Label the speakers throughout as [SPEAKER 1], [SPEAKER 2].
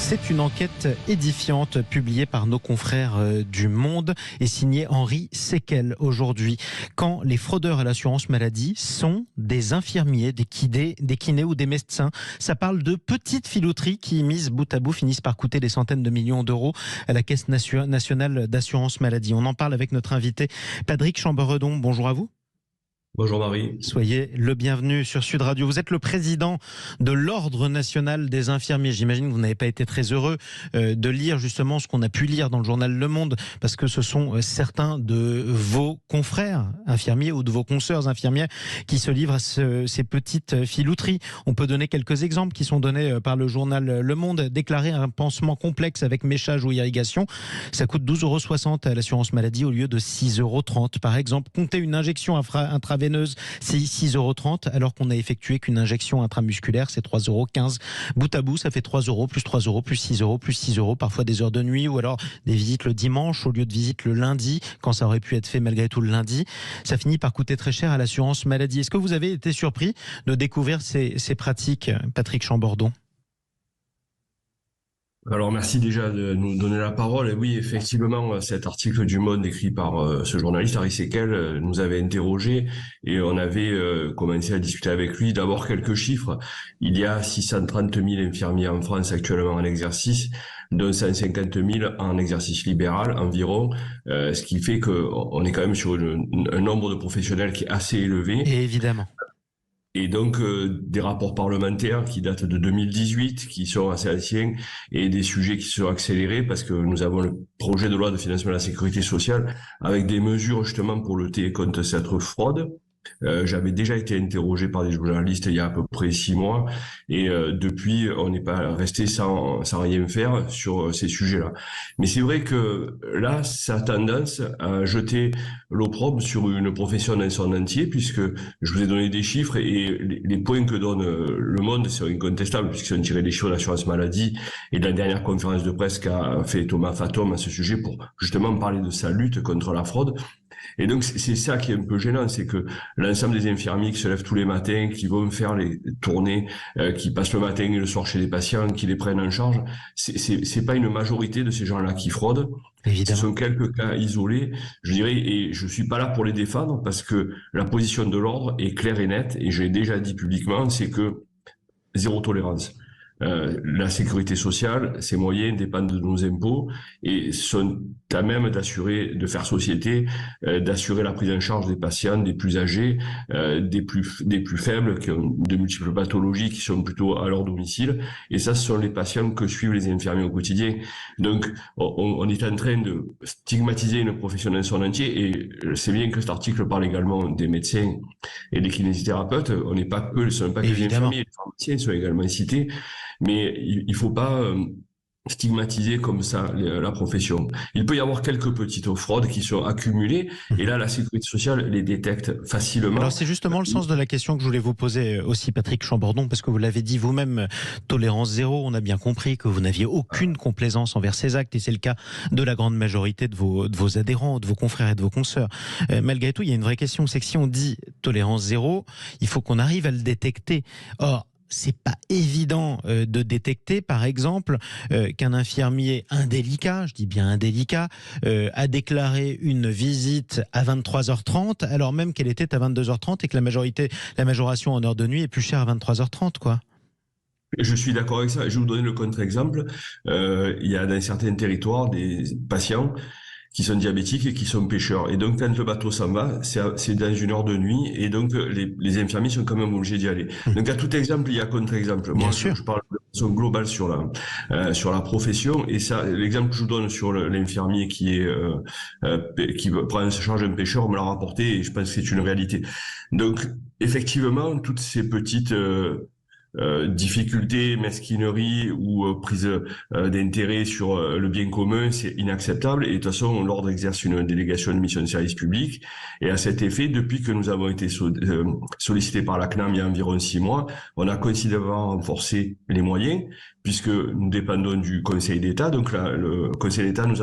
[SPEAKER 1] C'est une enquête édifiante publiée par nos confrères du Monde et signée Henri Sequel aujourd'hui. Quand les fraudeurs à l'assurance maladie sont des infirmiers, des kinés ou des médecins. Ça parle de petites filouteries qui, mises bout à bout, finissent par coûter des centaines de millions d'euros à la Caisse nationale d'assurance maladie. On en parle avec notre invité Patrick Chamberredon. Bonjour à vous.
[SPEAKER 2] Bonjour Marie.
[SPEAKER 1] Soyez le bienvenu sur Sud Radio. Vous êtes le président de l'Ordre national des infirmiers. J'imagine que vous n'avez pas été très heureux de lire justement ce qu'on a pu lire dans le journal Le Monde, parce que ce sont certains de vos confrères infirmiers ou de vos consoeurs infirmières qui se livrent à ces petites filouteries. On peut donner quelques exemples qui sont donnés par le journal Le Monde. Déclarer un pansement complexe avec méchage ou irrigation, ça coûte 12,60 € à l'assurance maladie au lieu de 6,30 € par exemple. Compter une injection intraveineuse, c'est 6,30 € alors qu'on n'a effectué qu'une injection intramusculaire, c'est 3,15 €. Bout à bout, ça fait 3 € plus 3 € plus 6 € plus 6 €, parfois des heures de nuit ou alors des visites le dimanche au lieu de visites le lundi, quand ça aurait pu être fait malgré tout le lundi. Ça finit par coûter très cher à l'assurance maladie. Est-ce que vous avez été surpris de découvrir ces pratiques, Patrick Chamberredon ?
[SPEAKER 2] Alors merci déjà de nous donner la parole. Et oui, effectivement, cet article du Monde écrit par ce journaliste Henri Sequel nous avait interrogé et on avait commencé à discuter avec lui. D'abord quelques chiffres. Il y a 630 000 infirmiers en France actuellement en exercice, dont 150 000 en exercice libéral environ, ce qui fait qu'on est quand même sur un nombre de professionnels qui est assez élevé.
[SPEAKER 1] Et évidemment.
[SPEAKER 2] Et donc des rapports parlementaires qui datent de 2018, qui sont assez anciens, et des sujets qui se sont accélérés parce que nous avons le projet de loi de financement de la sécurité sociale avec des mesures justement pour lutter contre cette fraude. J'avais déjà été interrogé par des journalistes il y a à peu près 6 mois et depuis on n'est pas resté sans rien faire sur ces sujets-là. Mais c'est vrai que là ça a tendance à jeter l'opprobre sur une profession dans son entier, puisque je vous ai donné des chiffres et les points que donne Le Monde sont incontestables puisqu'ils ont tiré des chiffres de l'assurance maladie et de la dernière conférence de presse qu'a fait Thomas Fatome à ce sujet pour justement parler de sa lutte contre la fraude. Et donc c'est ça qui est un peu gênant, c'est que l'ensemble des infirmiers qui se lèvent tous les matins, qui vont faire les tournées, qui passent le matin et le soir chez les patients, qui les prennent en charge, c'est pas une majorité de ces gens-là qui fraudent.
[SPEAKER 1] Évidemment.
[SPEAKER 2] Ce sont quelques cas isolés, je dirais, et je suis pas là pour les défendre parce que la position de l'ordre est claire et nette, et j'ai déjà dit publiquement, c'est que zéro tolérance. La sécurité sociale, ses moyens dépendent de nos impôts et sont à même de faire société, d'assurer la prise en charge des patients, des plus âgés, des plus faibles, qui ont de multiples pathologies, qui sont plutôt à leur domicile. Et ça, ce sont les patients que suivent les infirmiers au quotidien. Donc, on est en train de stigmatiser une profession dans son entier, et c'est bien que cet article parle également des médecins et des kinésithérapeutes. Ce ne sont pas que les infirmiers, les pharmaciens sont également cités. Mais il faut pas stigmatiser comme ça la profession. Il peut y avoir quelques petites fraudes qui sont accumulées, et là la sécurité sociale les détecte facilement.
[SPEAKER 1] Alors c'est justement le sens de la question que je voulais vous poser aussi, Patrick Chamberredon, parce que vous l'avez dit vous-même, tolérance zéro. On a bien compris que vous n'aviez aucune complaisance envers ces actes, et c'est le cas de la grande majorité de vos adhérents, de vos confrères et de vos consoeurs. Malgré tout, il y a une vraie question, c'est que si on dit tolérance zéro, il faut qu'on arrive à le détecter. Or, c'est pas évident de détecter, par exemple, qu'un infirmier indélicat, je dis bien indélicat, a déclaré une visite à 23h30, alors même qu'elle était à 22h30 et que la majoration en heure de nuit est plus chère à 23h30, quoi.
[SPEAKER 2] Je suis d'accord avec ça. Je vais vous donner le contre-exemple. Il y a dans certains territoires des patients qui sont diabétiques et qui sont pêcheurs. Et donc, quand le bateau s'en va, c'est dans une heure de nuit, et donc les infirmiers sont quand même obligés d'y aller. Donc, à tout exemple, il y a contre-exemple. Moi, je parle de façon globale sur la profession, et ça, l'exemple que je vous donne sur l'infirmier qui prend en charge un pêcheur, on me l'a rapporté, et je pense que c'est une réalité. Donc, effectivement, toutes ces petites difficultés, mesquineries ou prise d'intérêt sur le bien commun, c'est inacceptable. Et de toute façon, l'ordre exerce une délégation de mission de service public. Et à cet effet, depuis que nous avons été sollicités par la CNAM il y a environ 6 mois, on a considérablement renforcé les moyens, puisque nous dépendons du Conseil d'État. Donc là, le Conseil d'État nous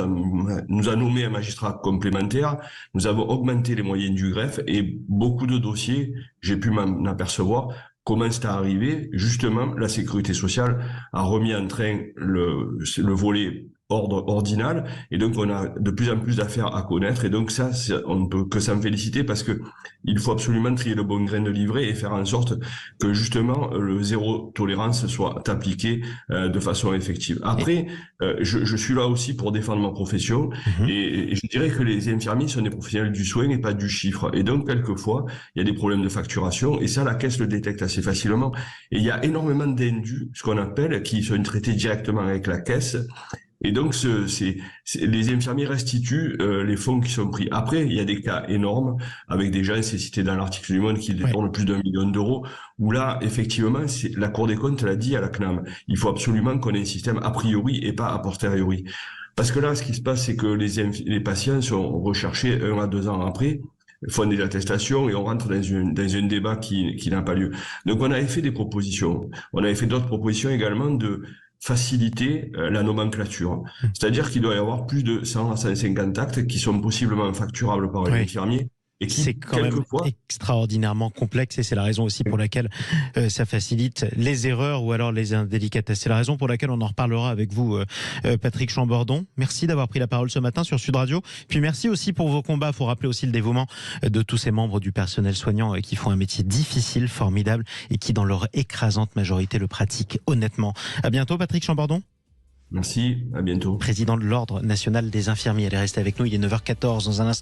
[SPEAKER 2] a nommé un magistrat complémentaire. Nous avons augmenté les moyens du greffe, et beaucoup de dossiers, j'ai pu m'en apercevoir, comment c'est arrivé? Justement, la sécurité sociale a remis en train le volet ordre ordinal, et donc on a de plus en plus d'affaires à connaître, et donc ça, on ne peut que s'en féliciter, parce que il faut absolument trier le bon grain de livret et faire en sorte que justement le zéro tolérance soit appliqué de façon effective. Après, je suis là aussi pour défendre ma profession, et je dirais que les infirmiers sont des professionnels du soin et pas du chiffre, et donc quelquefois il y a des problèmes de facturation, et ça la caisse le détecte assez facilement, et il y a énormément d'indus, ce qu'on appelle, qui sont traités directement avec la caisse. Et donc, les infirmiers restituent les fonds qui sont pris. Après, il y a des cas énormes avec des gens, c'est cité dans l'article du Monde, qui détournent plus d'1 million d'euros, où là, effectivement, la Cour des comptes l'a dit à la CNAM. Il faut absolument qu'on ait un système a priori et pas a posteriori. Parce que là, ce qui se passe, c'est que les patients sont recherchés 1 à 2 ans après, font des attestations, et on rentre dans un débat qui n'a pas lieu. Donc, on avait fait des propositions. On avait fait d'autres propositions également de faciliter la nomenclature. C'est-à-dire qu'il doit y avoir plus de 100 à 150 actes qui sont possiblement facturables par un infirmier. Et qui,
[SPEAKER 1] c'est quand même extraordinairement complexe, et c'est la raison aussi pour laquelle ça facilite les erreurs ou alors les indélicatesses. C'est la raison pour laquelle on en reparlera avec vous, Patrick Chambordon. Merci d'avoir pris la parole ce matin sur Sud Radio. Puis merci aussi pour vos combats. Il faut rappeler aussi le dévouement de tous ces membres du personnel soignant qui font un métier difficile, formidable, et qui dans leur écrasante majorité le pratiquent honnêtement. À bientôt, Patrick Chambordon.
[SPEAKER 2] Merci, à bientôt.
[SPEAKER 1] Président de l'Ordre national des infirmiers. Elle est restée avec nous, il est 9h14 dans un instant.